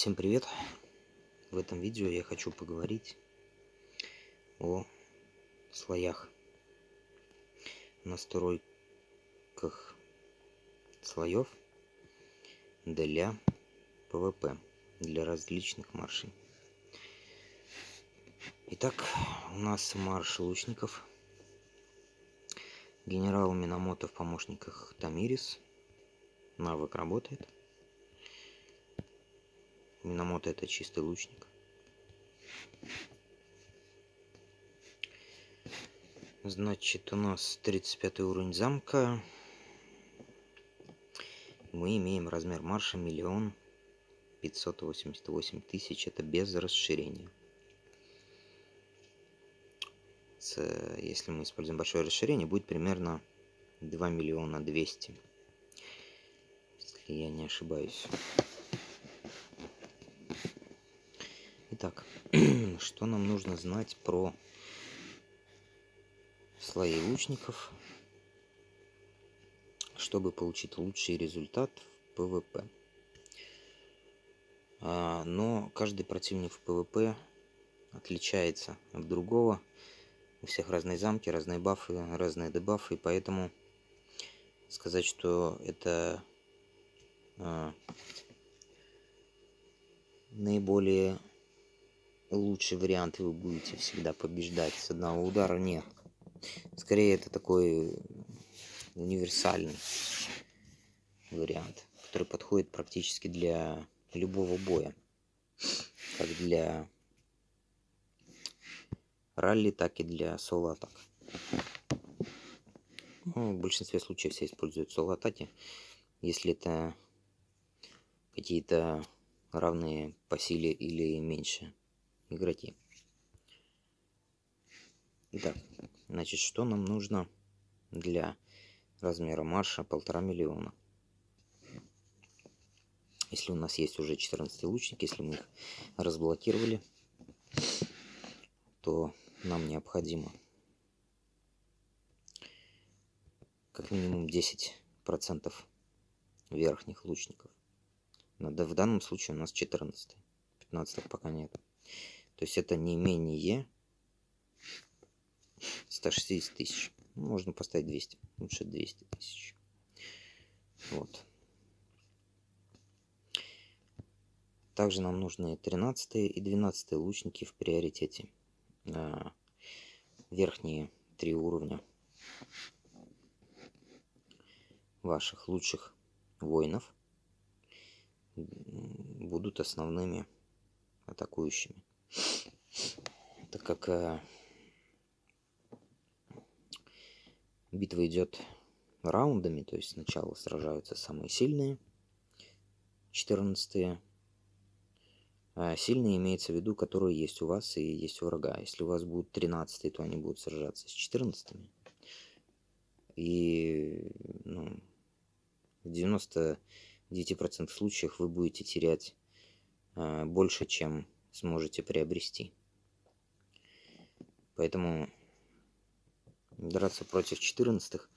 Всем привет! В этом видео я хочу поговорить о слоях, настройках слоев для ПВП, для различных маршей. Итак, у нас марш лучников, генерал Минамото в помощниках Тамирис. Навык работает. Минамото — это чистый лучник. Значит, у нас 35 уровень замка. Мы имеем размер марша 1 588 000. Это без расширения. Если мы используем большое расширение, будет примерно 2 200 000, если я не ошибаюсь. Итак, что нам нужно знать про слои лучников, чтобы получить лучший результат в ПВП? Но каждый противник в ПВП отличается от другого. У всех разные замки, разные бафы, разные дебафы, и поэтому сказать, что это наиболее лучший вариант, и вы будете всегда побеждать с одного удара, нет. Скорее, это такой универсальный вариант, который подходит практически для любого боя, как для ралли, так и для соло-атак. Ну, в большинстве случаев все используют соло-атаки, если это какие-то равные по силе или меньше игроки. Итак, значит, что нам нужно для размера марша 1,5 миллиона? Если у нас есть уже 14 лучники, если мы их разблокировали, то нам необходимо как минимум 10% верхних лучников. В данном случае у нас 14, 15 пока нет. То есть это не менее 160 000. Можно поставить 200, лучше 200 000. Вот. Также нам нужны 13 и 12 лучники в приоритете. Верхние 3 уровня ваших лучших воинов будут основными атакующими. Так как битва идет раундами, то есть сначала сражаются самые сильные, 14-е. Сильные имеется в виду, которые есть у вас и есть у врага. Если у вас будут 13-е, то они будут сражаться с 14-ми. И в 99% случаев вы будете терять больше, чем сможете приобрести. Поэтому драться против 14-х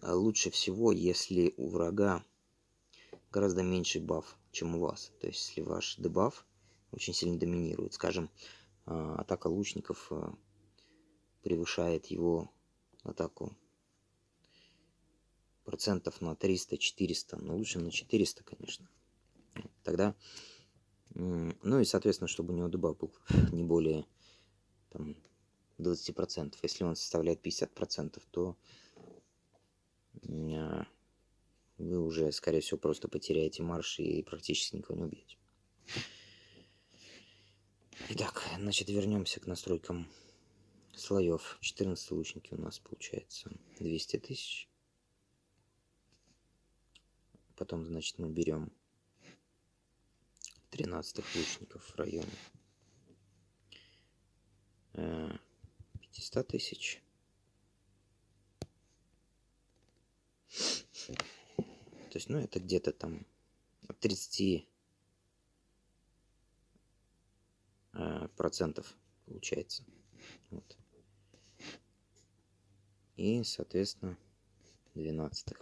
лучше всего, если у врага гораздо меньший баф, чем у вас. То есть, если ваш дебаф очень сильно доминирует, скажем, атака лучников превышает его атаку процентов на 300-400, но лучше на 400, конечно. Тогда, ну и, соответственно, чтобы у него дебаф был не более 20%. Если он составляет 50%, то вы уже, скорее всего, просто потеряете марш и практически никого не убьете. Итак, значит, вернемся к настройкам слоев. 14 лучники у нас получается 200 000. Потом, значит, мы берем 13 лучников в районе 500 000. То есть, это где-то там от 30% получается. Вот. И, соответственно, 12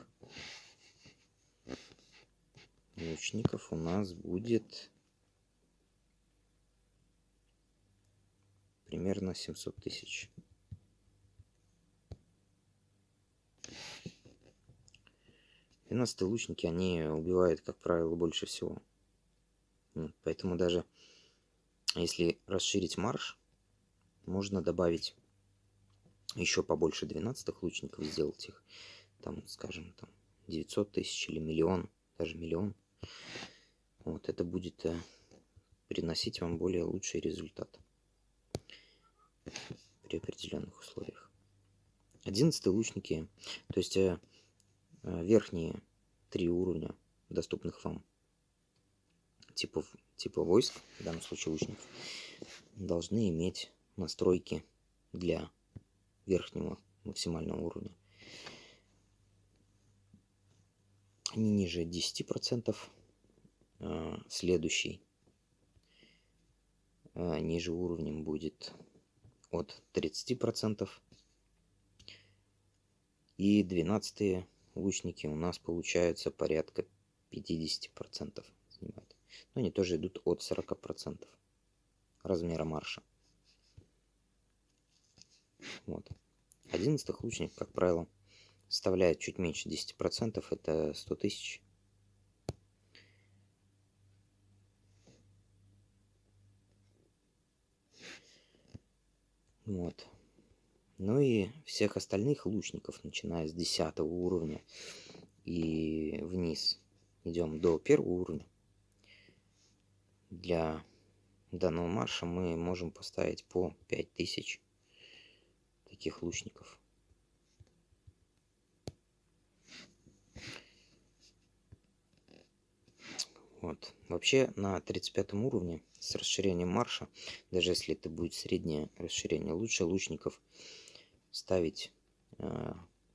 лучников у нас будет примерно 700 тысяч. Двенадцатые лучники, они убивают, как правило, больше всего. Поэтому даже если расширить марш, можно добавить еще побольше 12-х лучников, сделать их, там, скажем, там 900 тысяч или миллион, даже миллион. Вот, это будет приносить вам более лучший результат при определенных условиях. 11-е лучники, то есть верхние 3 уровня доступных вам типа войск, в данном случае лучников, должны иметь настройки для верхнего максимального уровня. Не ниже 10%. Следующий ниже уровнем будет от 30%. И 12-е лучники у нас получаются порядка 50% занимают. Но они тоже идут от 40% размера марша. Вот. 11-х лучник, как правило, составляет чуть меньше 10%, это 100 тысяч. Вот. Ну и всех остальных лучников, начиная с 10 уровня и вниз, идем до 1 уровня. Для данного марша мы можем поставить по 5000 таких лучников. Вот. Вообще на 35 уровне с расширением марша, даже если это будет среднее расширение, лучше лучников ставить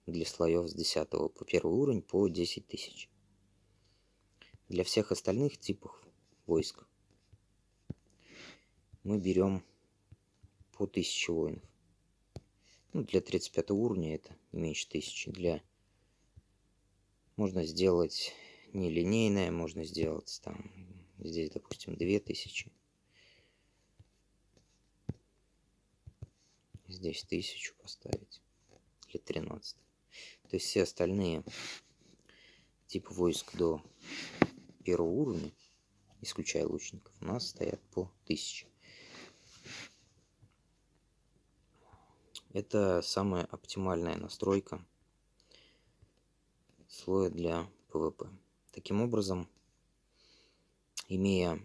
для слоев с 10 по 1 уровень по 10 тысяч. Для всех остальных типов войск мы берем по 1000 воинов. Ну, для 35 уровня это не меньше 1000. Можно сделать нелинейное, можно сделать там, здесь, допустим, 2000. Здесь 1000 поставить для 13. То есть все остальные типы войск до 1 уровня, исключая лучников, у нас стоят по 1000. Это самая оптимальная настройка слоя для ПВП. Таким образом, имея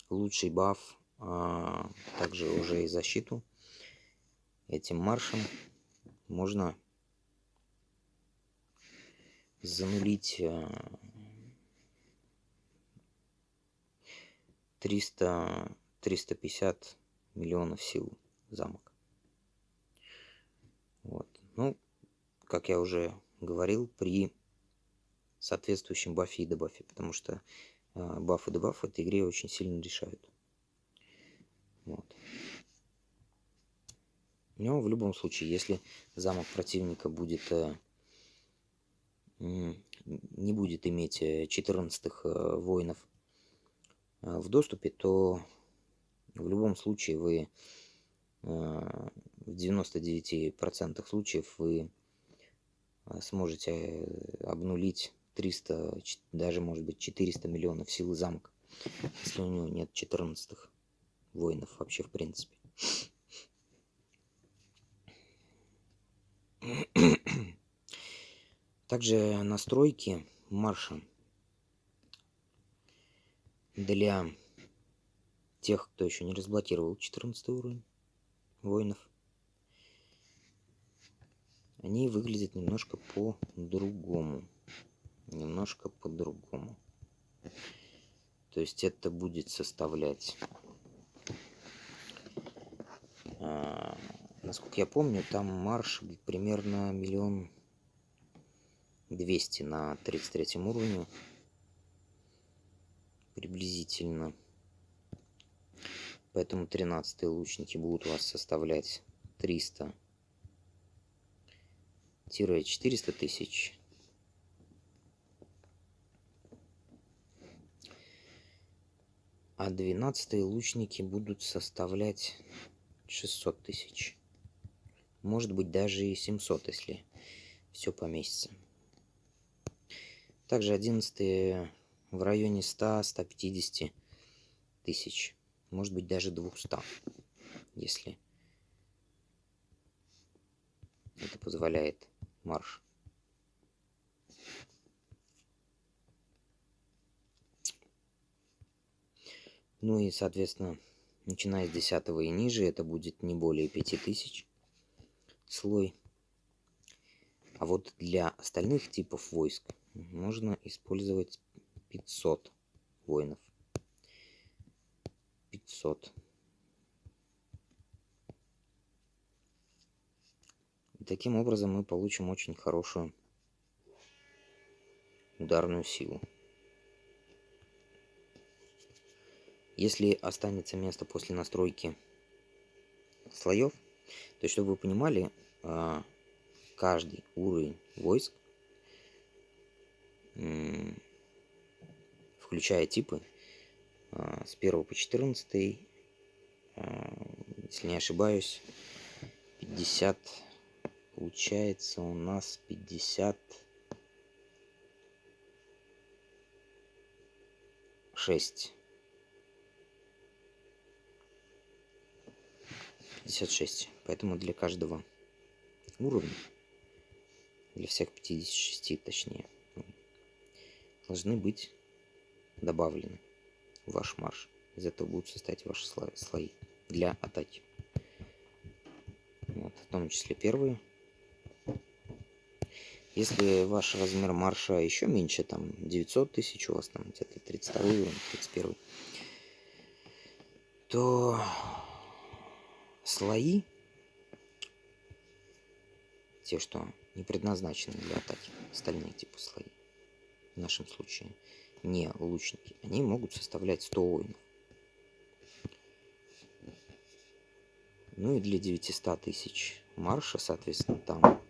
лучший баф, также уже и защиту, этим маршем можно занулить 300-350 миллионов сил замок. Вот. Ну, как я уже говорил, при соответствующем бафе и дебафе, потому что баф и дебаф в этой игре очень сильно решают. Вот. Но в любом случае, если замок противника будет не будет иметь 14-х воинов в доступе, то в любом случае вы в 99% случаев вы сможете обнулить 300, даже может быть 400 миллионов силы замка, если у него нет 14-х воинов вообще в принципе. Также настройки марша для тех, кто еще не разблокировал 14 уровень воинов, они выглядят немножко по-другому. То есть это будет составлять, насколько я помню, там марш примерно 1 200 000 на 33 уровне. Приблизительно. Поэтому 13-е лучники будут у вас составлять 300-400 тысяч. А 12-е лучники будут составлять 600 тысяч. Может быть даже и 700, если все поместится. Также 11-е в районе 100-150 тысяч. Может быть даже 200, если это позволяет марш. Ну и, соответственно, начиная с 10-го и ниже, это будет не более 5000 слой. А вот для остальных типов войск можно использовать 500 воинов. 500. И таким образом мы получим очень хорошую ударную силу. Если останется место после настройки слоев, то есть, чтобы вы понимали, каждый уровень войск, включая типы, с 1 по 14, если не ошибаюсь, 50, получается у нас 56. 56. Поэтому для каждого уровня, для всех 56 точнее, должны быть добавлены в ваш марш. Из этого будут состоять ваши слои для атаки. Вот, в том числе первые. Если ваш размер марша еще меньше, там 900 тысяч, у вас там где-то 32 уровень, 31, то слои, те, что не предназначены для атаки, остальные типы слои, в нашем случае не лучники, они могут составлять 100 воинов. Ну и для 900 тысяч марша, соответственно, там,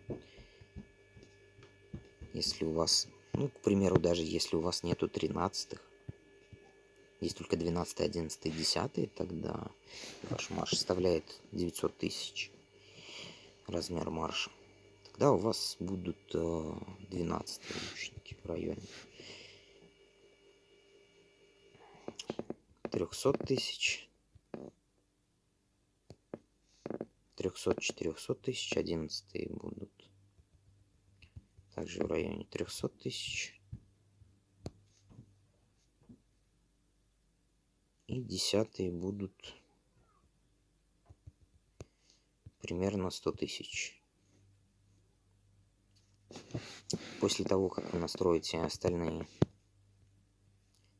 если у вас, ну, к примеру, даже если у вас нету 13-х, есть только 12, 11, 10, тогда ваш марш составляет 900 тысяч размер марша. Тогда у вас будут 12 лучники в районе 300 тысяч, 300-400 тысяч, 11 будут также в районе 300 тысяч. И 10 будут примерно 100 тысяч. После того, как вы настроите остальные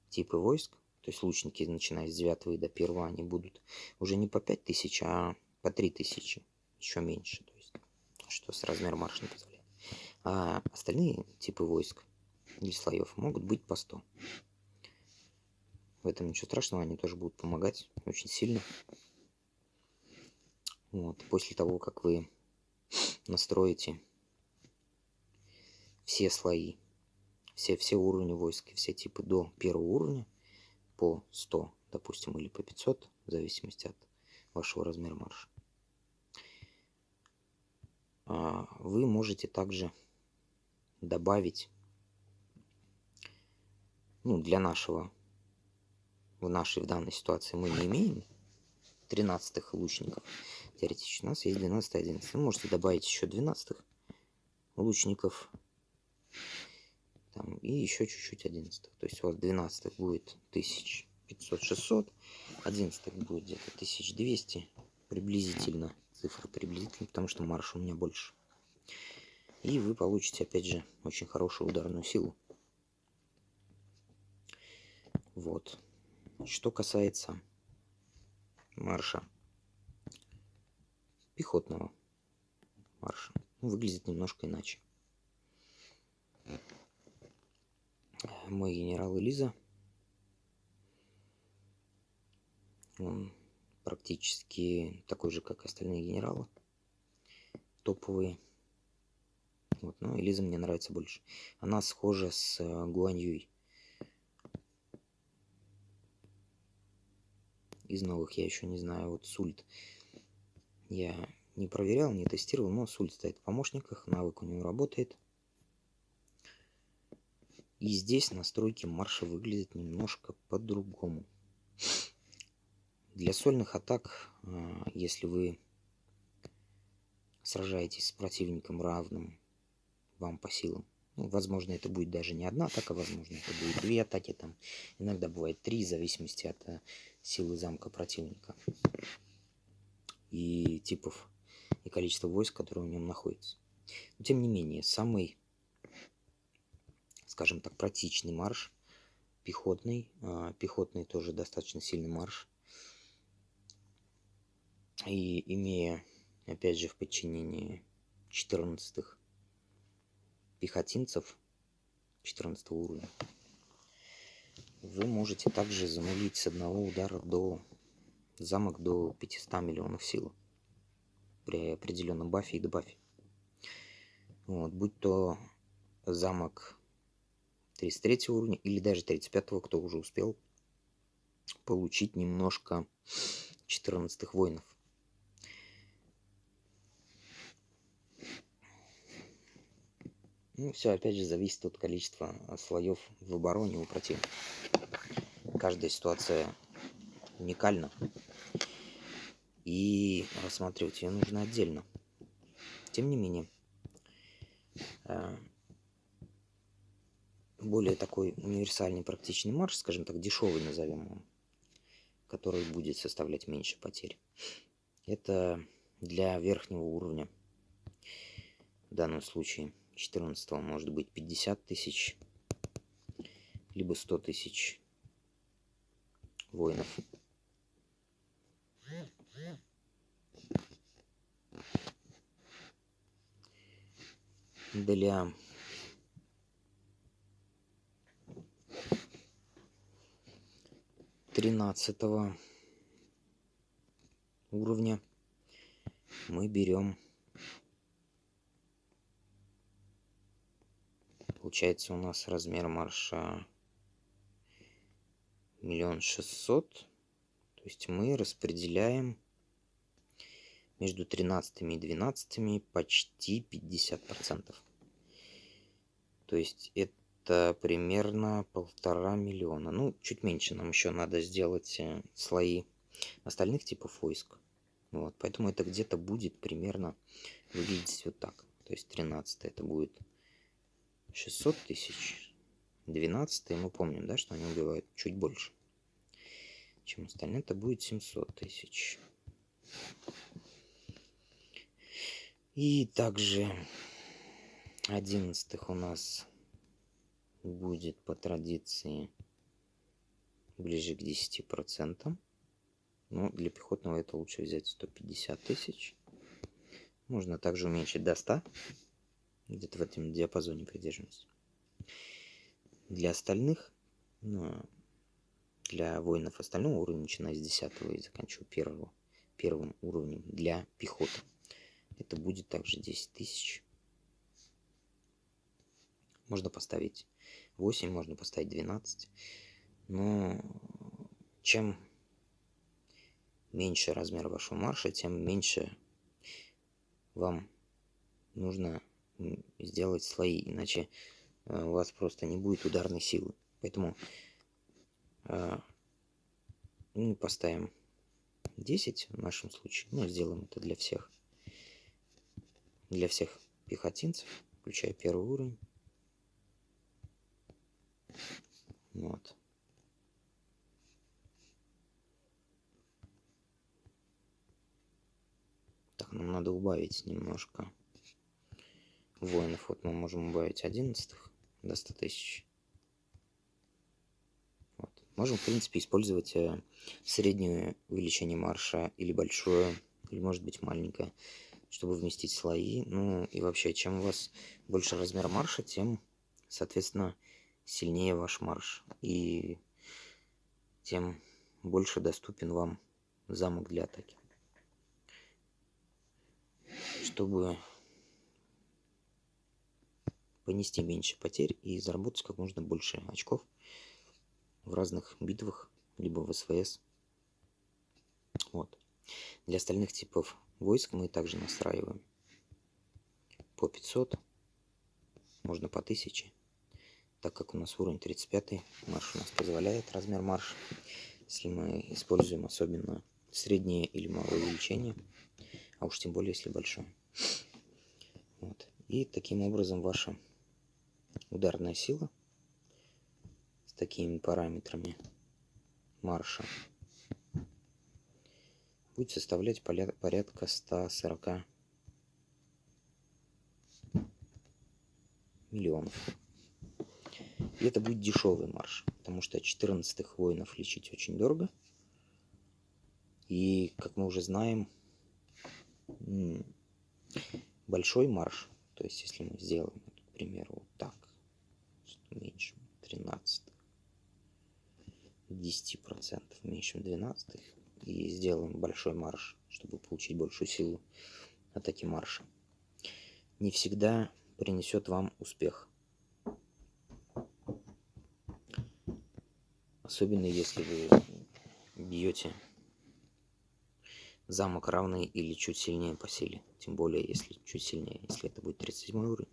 типы войск, то есть лучники, начиная с 9 до 1, они будут уже не по 5000, а по 3000, еще меньше, то есть, что с размером марша не позволяет. А остальные типы войск или слоев могут быть по 100. В этом ничего страшного, они тоже будут помогать очень сильно. Вот. После того, как вы настроите все слои, все уровни войск, все типы до 1 уровня по 100, допустим, или по 500, в зависимости от вашего размера марша, вы можете также добавить, ну, для нашего, в данной ситуации мы не имеем 13-х лучников. Теоретически у нас есть 12 и 11. Вы можете добавить еще 12-х лучников там, и еще чуть-чуть 11-х. То есть у вас 12-х будет 1500-600, 11-х будет где-то 1200 приблизительно. Цифра приблизительно, потому что марш у меня больше. И вы получите, опять же, очень хорошую ударную силу. Вот. Что касается марша, пехотного марша, выглядит немножко иначе. Мой генерал Элиза, он практически такой же, как остальные генералы, топовые. Вот, но Элиза мне нравится больше. Она схожа с Гуань Юй. из новых я еще не знаю. Вот Сульт я не проверял, не тестировал, но Сульт стоит в помощниках, навык у него работает. И здесь настройки марша выглядят немножко по-другому. Для сольных атак, если вы сражаетесь с противником равным вам по силам, ну, возможно, это будет даже не одна атака, возможно, это будет 2 атаки, там иногда бывает 3, в зависимости от силы замка противника и типов и количества войск, которые в нем находятся. Но, тем не менее, самый, скажем так, практичный марш пехотный, пехотный тоже достаточно сильный марш, и имея, опять же, в подчинении 14-х пехотинцев 14 уровня, вы можете также занулить с одного удара замок до 500 миллионов сил при определенном бафе и дебафе. Вот, будь то замок 33 уровня или даже 35-го, кто уже успел получить немножко 14-х воинов. Ну, все опять же зависит от количества слоев в обороне у противника. Каждая ситуация уникальна, и рассматривать ее нужно отдельно. Тем не менее, более такой универсальный практичный марш, скажем так, дешевый назовем его, который будет составлять меньше потерь, это для верхнего уровня, в данном случае 14 может быть 50 тысяч, либо 100 тысяч воинов. Для тринадцатого уровня мы берем, получается, у нас размер марша 1 600 000, то есть мы распределяем между 13 и 12 почти 50%. То есть это примерно 1,5 миллиона. Ну, чуть меньше, нам еще надо сделать слои остальных типов войск. Вот, поэтому это где-то будет примерно выглядеть вот так. То есть 13 это будет 600 тысяч, 12 мы помним, да, что они убивают чуть больше, чем остальные. Это будет 700 тысяч. И также 11 у нас будет по традиции ближе к 10%. Но для пехотного это лучше взять 150 тысяч. Можно также уменьшить до 100. Где-то в этом диапазоне придерживаемся. Для остальных, для воинов остального уровня, начиная с 10 и заканчивая первым уровнем для пехоты, это будет также 10 тысяч. Можно поставить 8, можно поставить 12. Но чем меньше размер вашего марша, тем меньше вам нужно сделать слои, иначе у вас просто не будет ударной силы. Поэтому мы поставим 10 в нашем случае. Ну, сделаем это для всех. Для всех пехотинцев, включая первый уровень. Вот. Так, нам надо убавить немножко воинов. Вот мы можем убавить 11 до 100 тысяч. Вот. Можем, в принципе, использовать среднее увеличение марша или большое, или может быть маленькое, чтобы вместить слои. Ну и вообще, чем у вас больше размер марша, тем, соответственно, сильнее ваш марш. И тем больше доступен вам замок для атаки. Чтобы понести меньше потерь и заработать как можно больше очков в разных битвах, либо в СВС. Вот. Для остальных типов войск мы также настраиваем по 500, можно по 1000, так как у нас уровень 35, марш у нас позволяет размер марша. Если мы используем особенно среднее или малое увеличение, а уж тем более если большое. Вот. И таким образом ваша ударная сила с такими параметрами марша будет составлять порядка 140 миллионов. И это будет дешевый марш, потому что 14-х воинов лечить очень дорого. И, как мы уже знаем, большой марш, то есть если мы сделаем, к примеру, вот так, меньше 13, 10% меньше 12 и сделаем большой марш, чтобы получить большую силу атаки марша, не всегда принесет вам успех. Особенно если вы бьете замок равный или чуть сильнее по силе. Тем более, если чуть сильнее, если это будет 37 уровень.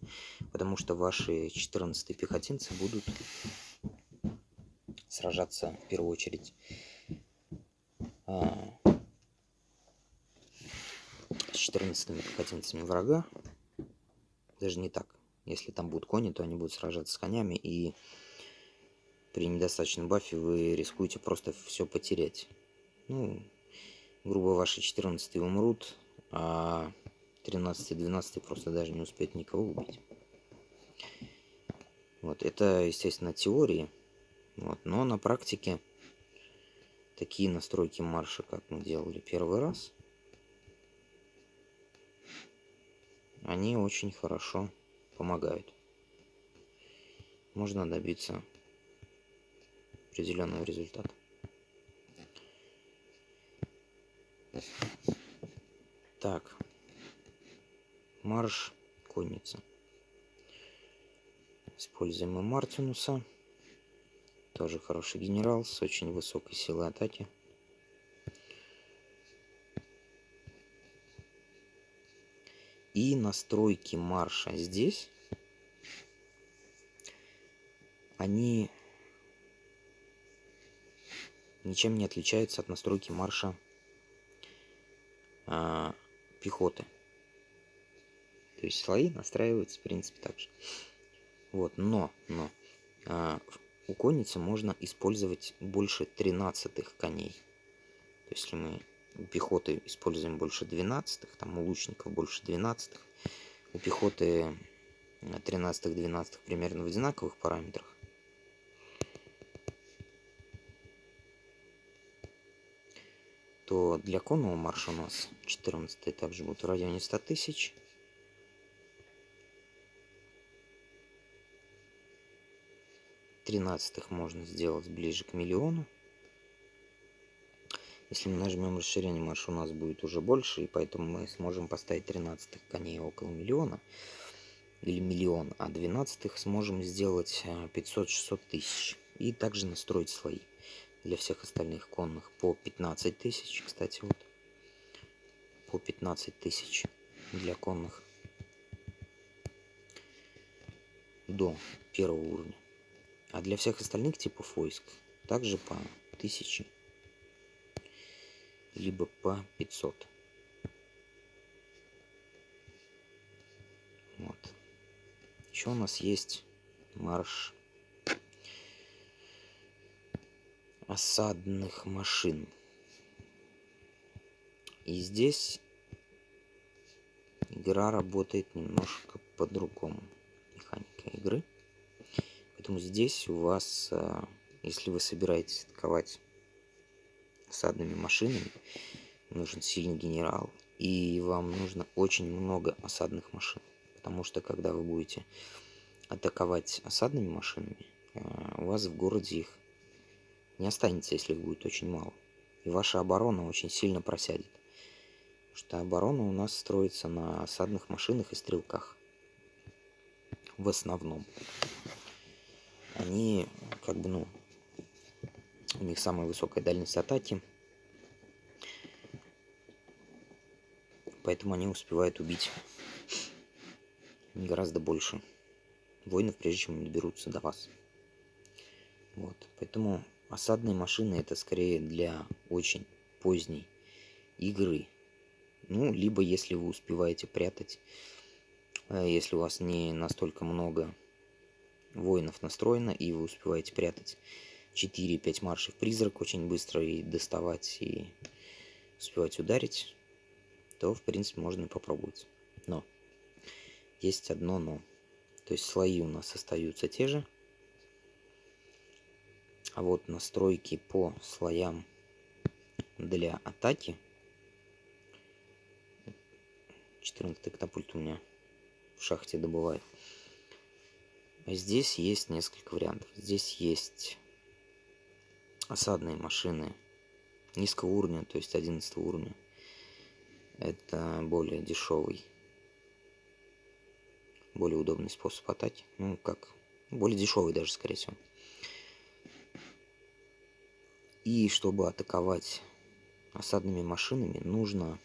Потому что ваши 14-е пехотинцы будут сражаться в первую очередь с 14-ми пехотинцами врага. Даже не так. Если там будут кони, то они будут сражаться с конями. И при недостаточном бафе вы рискуете просто все потерять. Ну, грубо, ваши 14-е умрут, а 13-й, 12-й просто даже не успеют никого убить. Вот, это, естественно, теории. Вот, но на практике такие настройки марша, как мы делали первый раз, они очень хорошо помогают. Можно добиться определенного результата. Так, марш конница. Используем мы Мартинуса. Тоже хороший генерал с очень высокой силой атаки. И настройки марша здесь, они ничем не отличаются от настройки марша пехоты. То есть слои настраиваются в принципе так же. Вот, но у конницы можно использовать больше 13-х коней. То есть если мы у пехоты используем больше 12-х, там у лучников больше 12-х, у пехоты 13-х, 12-х примерно в одинаковых параметрах, то для конного марша у нас 14-е также будут в районе 100 тысяч. 13-х можно сделать ближе к миллиону. Если мы нажмем расширение марша, у нас будет уже больше, и поэтому мы сможем поставить 13-х коней около миллиона или миллион, а 12-х сможем сделать 500-600 тысяч. И также настроить слои для всех остальных конных по 15 тысяч, кстати, вот по 15 тысяч для конных до первого уровня. А для всех остальных типов войск также по 1000 либо по 500. Вот. Еще у нас есть марш осадных машин. И здесь игра работает немножко по-другому. Механика игры. Поэтому здесь у вас, если вы собираетесь атаковать осадными машинами, нужен сильный генерал. И вам нужно очень много осадных машин. Потому что когда вы будете атаковать осадными машинами, у вас в городе их не останется, если их будет очень мало. И ваша оборона очень сильно просядет. Потому что оборона у нас строится на осадных машинах и стрелках. В основном. Они, как бы, у них самая высокая дальность атаки. поэтому они успевают убить гораздо больше воинов, прежде чем они доберутся до вас. Вот. Поэтому осадные машины это скорее для очень поздней игры. Ну, либо если вы успеваете прятать, если у вас не настолько много воинов настроено, и вы успеваете прятать 4-5 маршей в призрак очень быстро и доставать, и успевать ударить, то, в принципе, можно и попробовать. Но есть одно но. То есть слои у нас остаются те же, а вот настройки по слоям для атаки. 14-й катапульт у меня в шахте добывает. Здесь есть несколько вариантов. Здесь есть осадные машины низкого уровня, то есть 11 уровня. Это более дешевый, более удобный способ атаки. Ну, как, более дешевый даже, скорее всего. И чтобы атаковать осадными машинами, нужно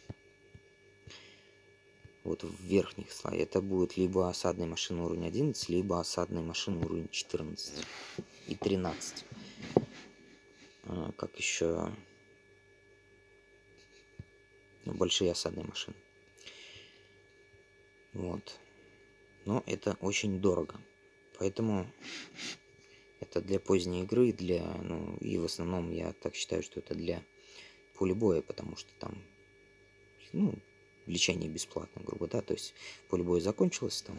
вот в верхних слоях. Это будет либо осадная машина уровня 11, либо осадная машина уровня 14 и 13. Как еще большие осадные машины. Вот. Но это очень дорого. Поэтому это для поздней игры, и в основном я так считаю, что это для поля боя, потому что там, лечение бесплатно, грубо, да, то есть поле боя закончилось, там,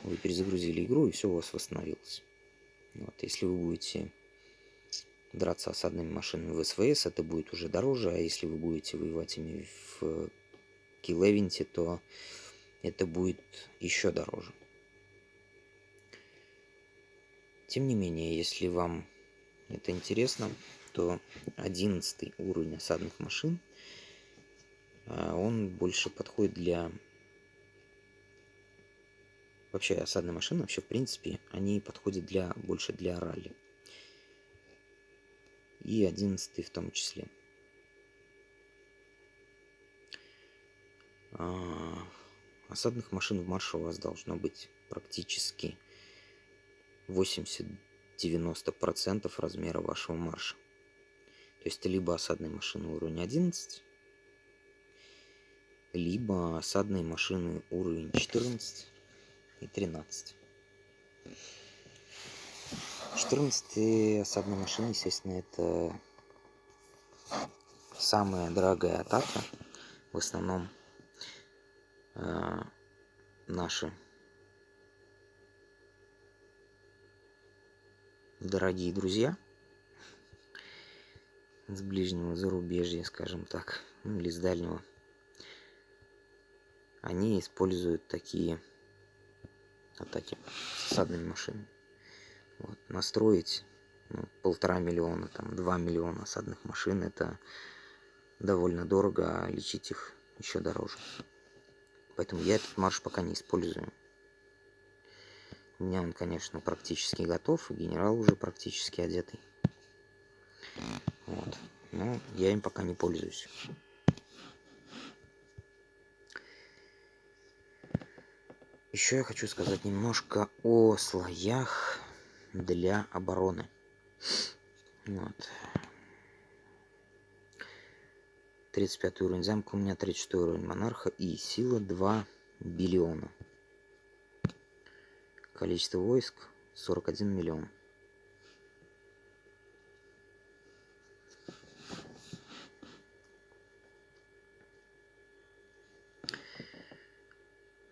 вы перезагрузили игру, и все у вас восстановилось. Вот, если вы будете драться осадными машинами в СВС, это будет уже дороже, а если вы будете воевать ими в Килл-эвенте, то это будет еще дороже. Тем не менее, если вам это интересно, то 11 уровень осадных машин, он больше подходит для... Вообще, осадные машины, вообще, в принципе, они подходят больше для ралли. И 11 в том числе. Осадных машин в марше у вас должно быть практически 80-90% размера вашего марша. То есть это либо осадные машины уровня 11, либо осадные машины уровень 14 и 13. 14 осадные машины, естественно, это самая дорогая атака. В основном наши дорогие друзья с ближнего зарубежья, скажем так, или с дальнего, они используют такие атаки с осадными машинами. Вот. Настроить 1,5 миллиона, 2 миллиона осадных машин — это довольно дорого, а лечить их еще дороже. Поэтому я этот марш пока не использую. У меня он, конечно, практически готов, и генерал уже практически одетый. Вот. Но я им пока не пользуюсь. Еще я хочу сказать немножко о слоях для обороны. Вот. 35 уровень замка, у меня 36 уровень монарха и сила 2 биллиона. Количество войск 41 миллион.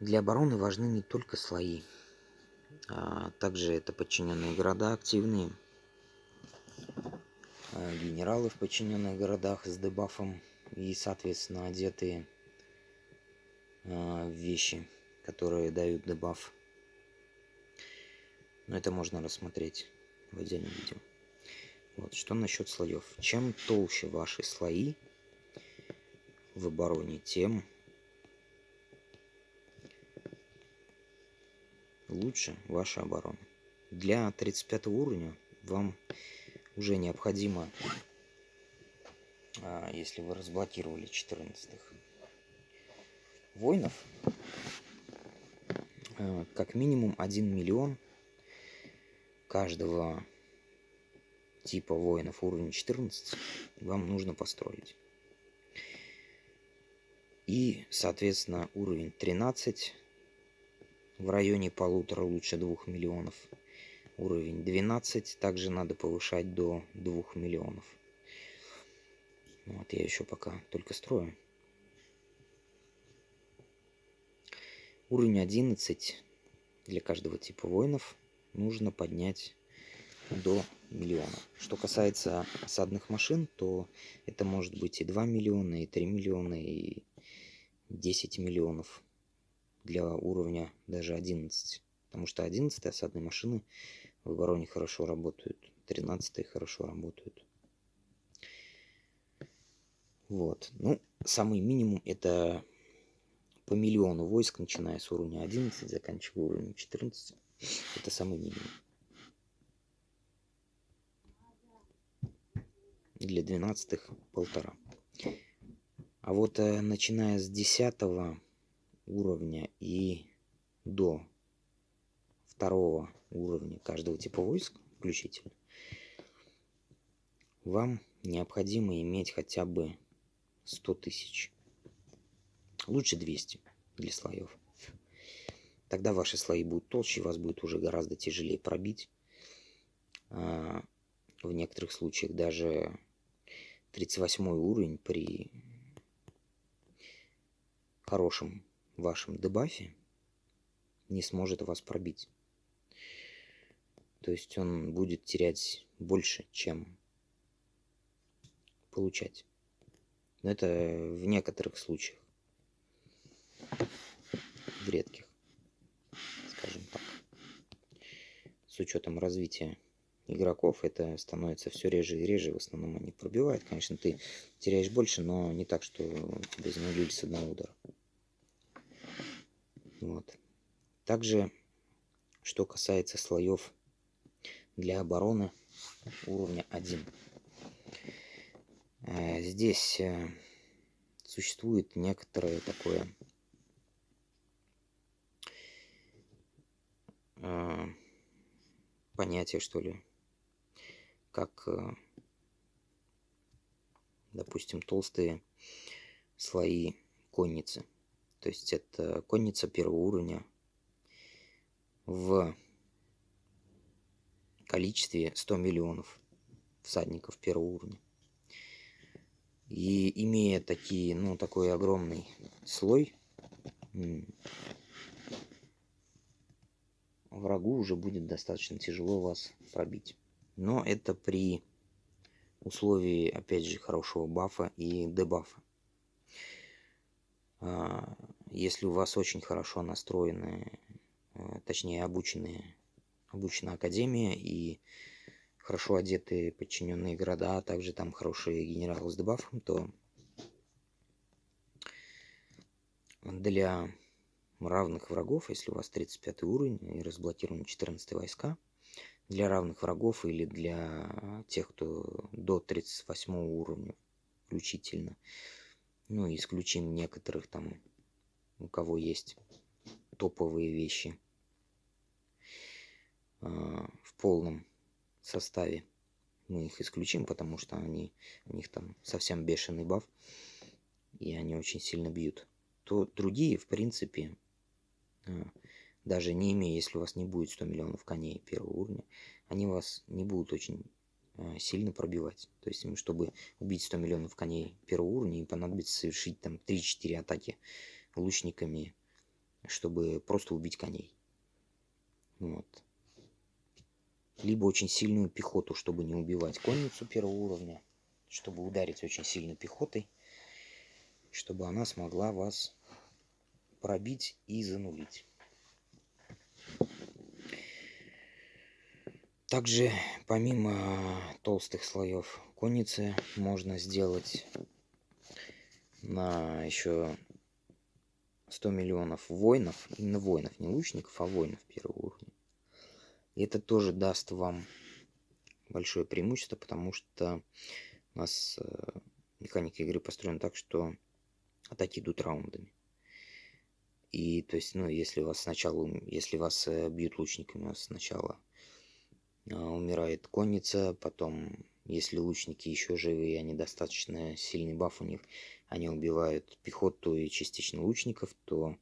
Для обороны важны не только слои, а также это подчиненные города активные, генералы в подчиненных городах с дебафом и, соответственно, одетые вещи, которые дают дебаф. Но это можно рассмотреть в отдельном видео. Вот, что насчет слоев. Чем толще ваши слои в обороне, тем лучше ваша оборона. Для 35 уровня вам уже необходимо, если вы разблокировали 14-х, воинов, как минимум 1 миллион каждого типа воинов уровня 14 вам нужно построить. И, соответственно, уровень 13 в районе 1,5, лучше 2 миллионов. Уровень 12 также надо повышать до 2 миллионов. Вот я еще пока только строю. Уровень 11 для каждого типа воинов нужно поднять до миллиона. Что касается осадных машин, то это может быть и 2 миллиона, и 3 миллиона, и 10 миллионов для уровня даже 11. Потому что 11 осадные машины в обороне хорошо работают, 13 хорошо работают. Вот. Ну, самый минимум это по миллиону войск, начиная с уровня 11, заканчивая уровнем 14. Это самый минимум. Для 12-х 1,5. А вот начиная с 10 уровня и до 2 уровня каждого типа войск включительно, вам необходимо иметь хотя бы 100 тысяч. Лучше 200 для слоев. Тогда ваши слои будут толще, вас будет уже гораздо тяжелее пробить. В некоторых случаях даже 38 уровень при хорошем вашем дебафе не сможет вас пробить. То есть он будет терять больше, чем получать. Но это в некоторых случаях. В редких, скажем так. С учетом развития игроков это становится все реже и реже. В основном они пробивают. Конечно, ты теряешь больше, но не так, что тебя занулили с одного удара. Вот. Также, что касается слоев для обороны уровня 1. Здесь существует некоторое такое понятие, что ли, как, допустим, толстые слои конницы. То есть это конница первого уровня в количестве 100 миллионов всадников первого уровня. И имея такие, такой огромный слой, врагу уже будет достаточно тяжело вас пробить. Но это при условии, опять же, хорошего бафа и дебафа. Если у вас очень хорошо настроенная, точнее обучена академия и хорошо одетые подчиненные города, а также там хорошие генералы с дебафом, то для равных врагов, если у вас 35 уровень и разблокированы 14 войска, для равных врагов или для тех, кто до 38 уровня включительно, исключим некоторых там, у кого есть топовые вещи в полном составе, мы их исключим, потому что у них там совсем бешеный баф, и они очень сильно бьют. То другие, в принципе, даже не имея, если у вас не будет 100 миллионов коней первого уровня, они вас не будут очень сильно пробивать. То есть, чтобы убить 100 миллионов коней первого уровня, им понадобится совершить там 3-4 атаки лучниками, чтобы просто убить коней. Вот. Либо очень сильную пехоту, чтобы не убивать конницу первого уровня, чтобы ударить очень сильно пехотой, чтобы она смогла вас пробить и занулить. Также, помимо толстых слоев конницы, можно сделать на еще 100 миллионов воинов, именно воинов, не лучников, а воинов первого уровня. И это тоже даст вам большое преимущество, потому что у нас механика игры построена так, что атаки идут раундами. И то есть, ну, если вас сначала, если вас бьют лучниками, у вас сначала умирает конница, потом, если лучники еще живы и они достаточно сильный баф у них, они убивают пехоту и частично лучников, то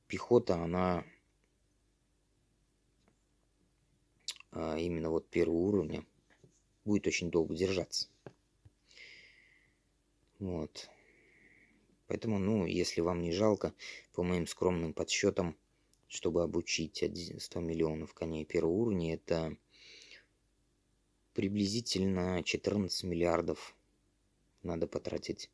пехота, она именно вот первого уровня будет очень долго держаться. Вот. Поэтому, ну, если вам не жалко, по моим скромным подсчетам, чтобы обучить 100 миллионов коней первого уровня, это приблизительно 14 миллиардов надо потратить